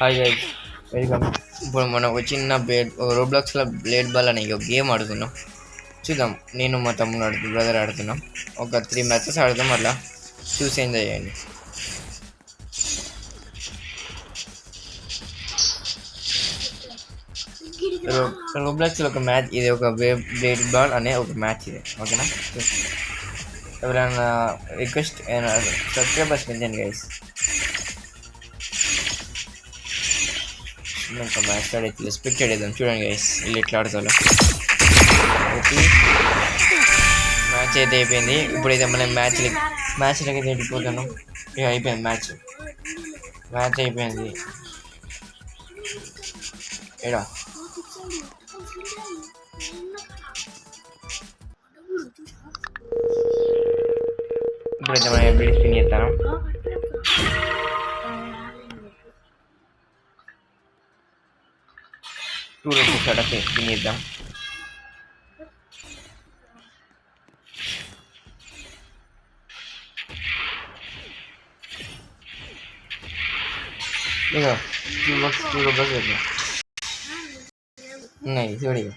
Hi guys, welcome. ఇప్పుడు మనం ఒక చిన్న రోబ్లాక్స్లో బ్లేడ్ బాల్ అనే ఒక గేమ్ ఆడుతున్నాం. చూద్దాం, నేను మా తమ్ముడు బ్రదర్ ఆడుతున్నాం. ఒక 3 మ్యాచెస్ ఆడదాం, అట్లా చూసి ఎంజాయ్ చేయండి. రోబ్లాక్స్లో ఒక మ్యాచ్ ఇది, ఒక బ్లేడ్ బాల్ అనే ఒక మ్యాచ్ ఇది, ఓకేనా? ఎవరైనా రిక్వెస్ట్ సబ్స్క్రైబర్స్ పెంచండి గైస్. ఇంకా మ్యాచ్ స్టార్ట్ అయితే స్పెక్టెడ్ చేద్దాం. చూడండి గైస్, వీళ్ళు ఎట్లా ఆడతారు. ఓకే, మ్యాచ్ అయితే అయిపోయింది. ఇప్పుడైతే మనం మ్యాచ్లకి అయితే వెళ్ళిపోతాను. ఇక అయిపోయింది మ్యాచ్ అయిపోయింది. ఏడా ఇప్పుడైతే మనం ఎప్పుడు స్పిన్ చేస్తాను. టూ రూపీస్ అడగ స్పిన్ చేద్దాం. ఇక 2 రూపీస్ వేద్దాం. ఉన్నాయి చూడు.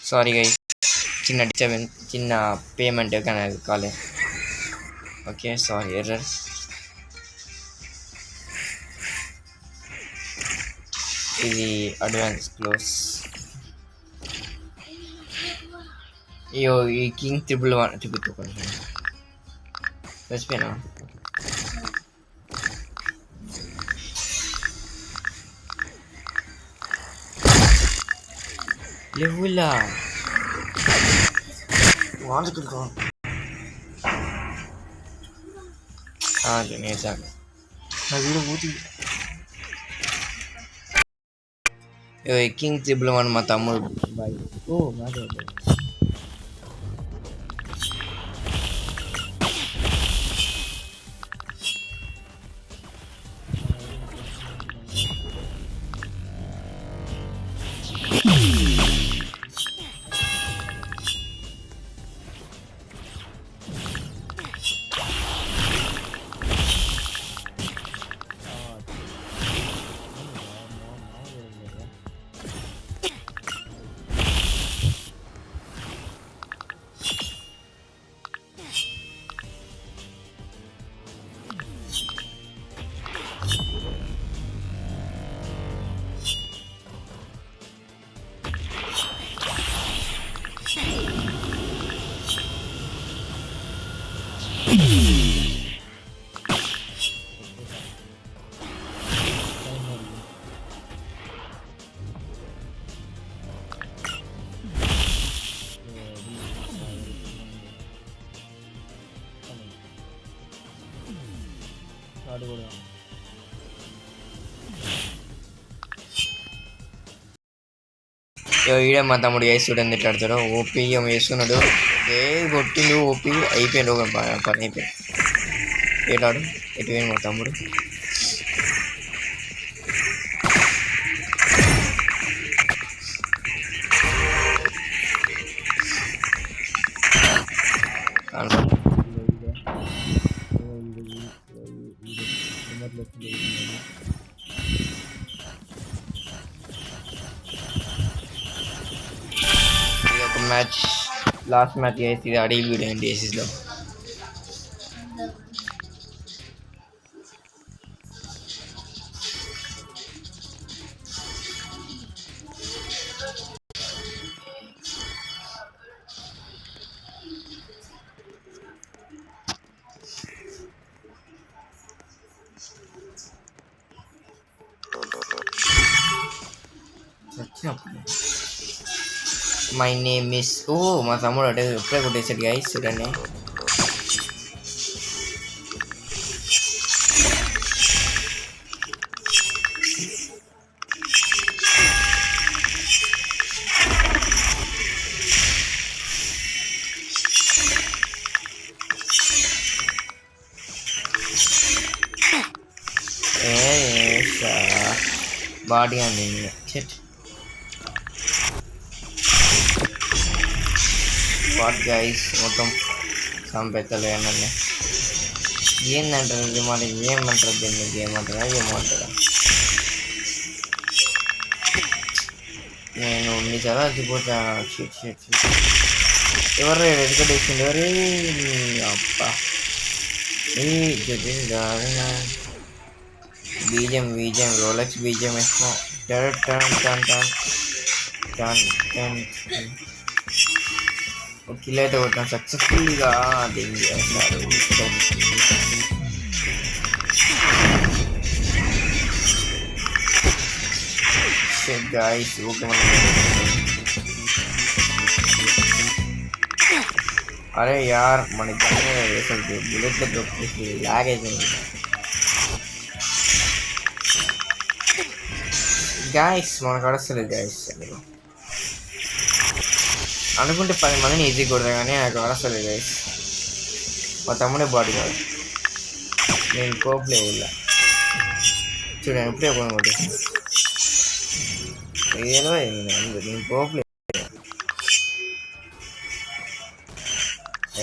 సారీ గైస్, చిన్న డిస్టర్బెన్స్, చిన్న పేమెంట్ కానీ కాలేదు. Okay, sorry, error. ఇది అడ్వాన్స్ క్లోజ్. అయ్యో, ఈ కింగ్ 111 చూపించుకోండి. మర్చిపోయినా. లేవులా నేర్చాను నా వీడియో పూర్తి. కింగ్ 111 మా తమ్ముడు బాయ్. ఓ మాదే ఈడే మా తమ్ముడు వేసి చూడండి ఎట్లా ఆడతాడు. ఓపీ ఏమో వేస్తున్నాడు. కొట్టిండు ఓపీ. అయిపోయింది, ఒక పని అయిపోయింది. ఏటాడు ఎటు మా తమ్ముడు. మ్యాచ్ లాస్ట్ మ్యాచ్ చేసి ఇది అడిగి వీడియో అండి ఏసీస్లో. My name is. ఓ మా తమ్ముడు అంటే ఎప్పుడే కొట్టేసాడు గైస్, చూడండి. బాడీ అండి చెట్ వాట్ గైస్ మొత్తం సంపెత్తలేనండి. ఏందంటారు ఇది మరి? ఏమంటారు దీన్ని? ఏమంటారా ఏమంటారా? నేను మీ చాలా వచ్చిపోతా. ఎవరు రెడ్ కట్ వేసింది? ఎవరు అప్ప బీజం బీజం రోలెక్స్ బీజం వేసుకో. టన్ టన్ టన్ టన్ టన్ టన్. ఒక కిల్ అయితే కొట్టాను సక్సెస్ఫుల్గా. దీన్ని చేస్తారు గాయస్. ఓకే అరే యార్ మనకి అసలు బుల్లెట్లో దొరికి లాగ్ అయిపోయింది గాయస్. మనకు అడస్తలేదు గాయస్. అనుకుంటే 10 మందిని ఈజీ కొడతా కానీ నాకు అడస్తలేదు గాయస్. మా తమ్ముడే బాడీ కాదు. నేను కోప్లే ఇలా చూడండి ఎప్పుడే కొని కొట్టేసాను. ఏదో నేను కోప్లే.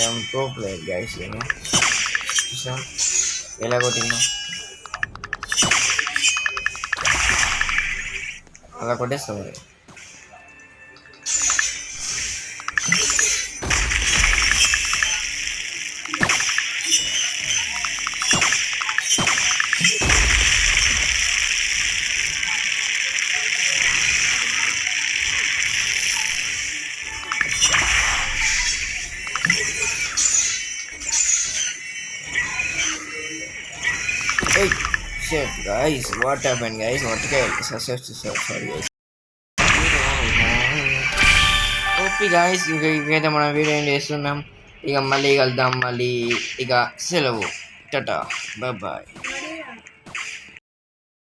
I'm pro player guys. నేను చూసా ఎలా కొట్టినా అలా కొట్టేస్తాం మరి. Hey, shit, guys, what happened, guys? What sorry, guys. Okay guys, ఇంకైతే మనం వీడియో ఏం చేస్తున్నాం. ఇక మళ్ళీ కలుద్దాం. మళ్ళీ ఇక సెలవు. Tata, bye bye.